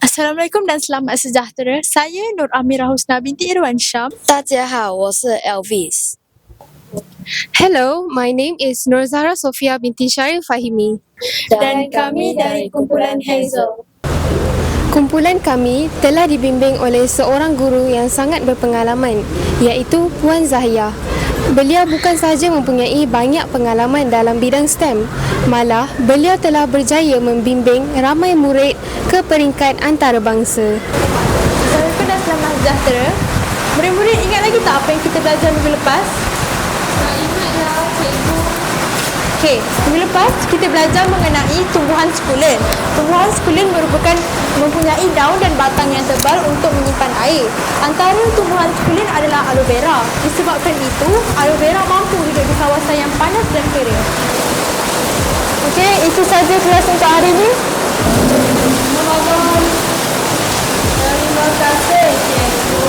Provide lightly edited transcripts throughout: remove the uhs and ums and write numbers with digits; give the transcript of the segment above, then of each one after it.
Assalamualaikum dan selamat sejahtera. Saya Nur Amirah Husna binti Irwan Syam. 大家好，我是 Elvis。 Hello, my name is Nur Zahra Sofia binti Syarif Fahimi. Dan kami dari kumpulan Hazel. Kumpulan kami telah dibimbing oleh seorang guru yang sangat berpengalaman, iaitu Puan Zahia. Beliau bukan sahaja mempunyai banyak pengalaman dalam bidang STEM, malah beliau telah berjaya membimbing ramai murid ke peringkat antarabangsa. Assalamualaikum dan selamat sejahtera. Murid-murid ingat lagi tak apa yang kita belajar minggu lepas? Okey, minggu lepas kita belajar mengenai tumbuhan sukulen. Tumbuhan sukulen mempunyai daun dan batang yang tebal untuk menyimpan air. Antara tumbuhan sukulen adalah aloe vera. Disebabkan itu, aloe vera mampu hidup di kawasan yang panas dan kering. Okey, itu saja kelas untuk hari ini. Terima kasih, cikgu.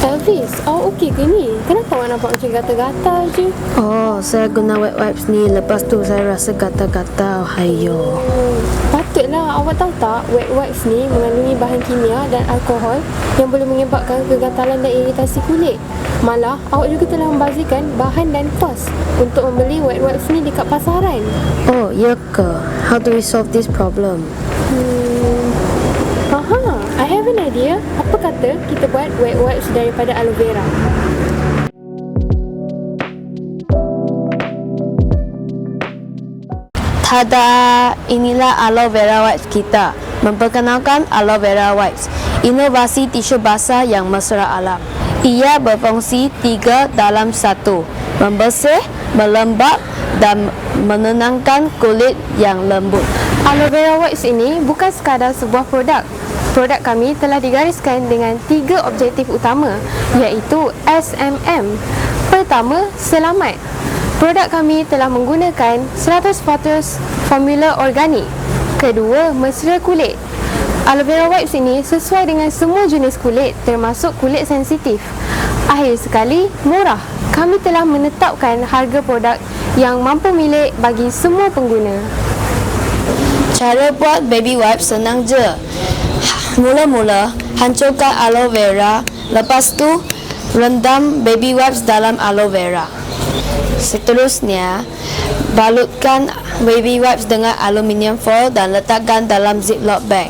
Elvis, awak okey ke ni? Kenapa awak nampak macam gatal-gatal je? Oh, saya guna wet wipes ni. Lepas tu saya rasa gatal-gatal. Hayo. Patutlah, awak tahu tak, wet wipes ni mengandungi bahan kimia dan alkohol yang boleh menyebabkan kegatalan dan iritasi kulit. Malah, awak juga telah membazirkan bahan dan kos untuk membeli wet wipes ni dekat pasaran. Oh, ya ke? How do we solve this problem? I have an idea. Apa kata kita buat wet wipes daripada aloe vera? Tada! Inilah aloe vera wipes kita. Memperkenalkan aloe vera wipes, inovasi tisu basah yang mesra alam. Ia berfungsi 3 dalam 1. Membersih, melembab dan menenangkan kulit yang lembut. Aloe vera wipes ini bukan sekadar sebuah produk. Produk kami telah digariskan dengan 3 objektif utama, iaitu SMM. Pertama, selamat. Produk kami telah menggunakan 100% formula organik. Kedua, mesra kulit. Aloe vera wipes ini sesuai dengan semua jenis kulit, termasuk kulit sensitif. Akhir sekali, murah. Kami telah menetapkan harga produk yang mampu milik bagi semua pengguna. Cara buat baby wipes senang je. Mula-mula, hancurkan aloe vera. Lepas tu, rendam baby wipes dalam aloe vera. Seterusnya, balutkan baby wipes dengan aluminium foil dan letakkan dalam ziplock bag.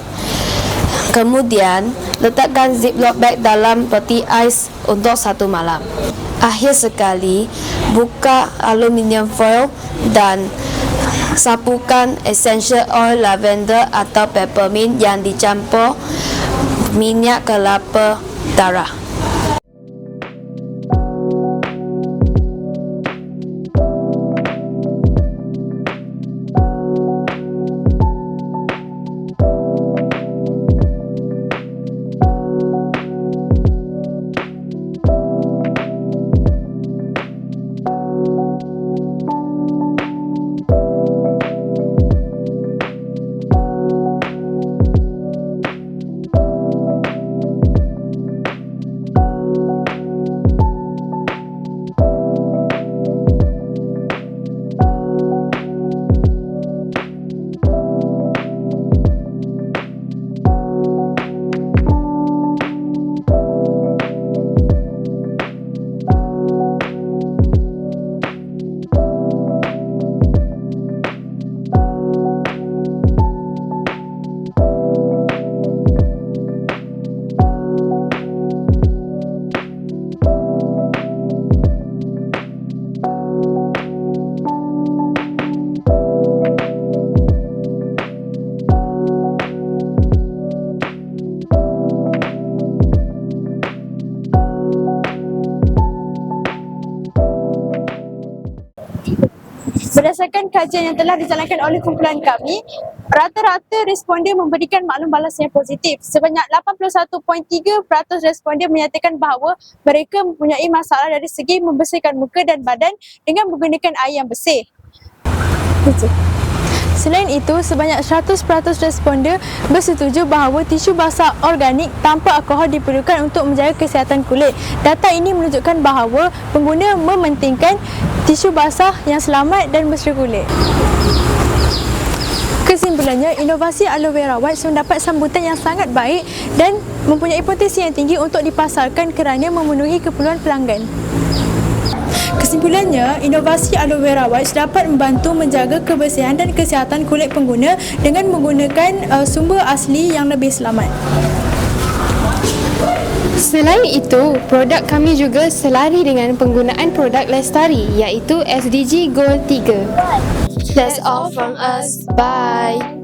Kemudian, letakkan ziplock bag dalam peti ais untuk 1 malam. Akhir sekali, buka aluminium foil dan sapukan essential oil lavender atau peppermint yang dicampur minyak kelapa darah. Berdasarkan kajian yang telah dijalankan oleh kumpulan kami, rata-rata responden memberikan maklum balas yang positif. Sebanyak 81.3% responden menyatakan bahawa mereka mempunyai masalah dari segi membersihkan muka dan badan dengan menggunakan air yang bersih. Selain itu, sebanyak 100% responden bersetuju bahawa tisu basah organik tanpa alkohol diperlukan untuk menjaga kesihatan kulit. Data ini menunjukkan bahawa pengguna mementingkan tisu basah yang selamat dan bersih kulit. Kesimpulannya, inovasi aloe vera wipes mendapat sambutan yang sangat baik dan mempunyai potensi yang tinggi untuk dipasarkan kerana memenuhi keperluan pelanggan. Kesimpulannya, inovasi aloe vera wipes dapat membantu menjaga kebersihan dan kesihatan kulit pengguna dengan menggunakan sumber asli yang lebih selamat. Selain itu, produk kami juga selari dengan penggunaan produk Lestari iaitu SDG Gold 3. That's all from us. Bye.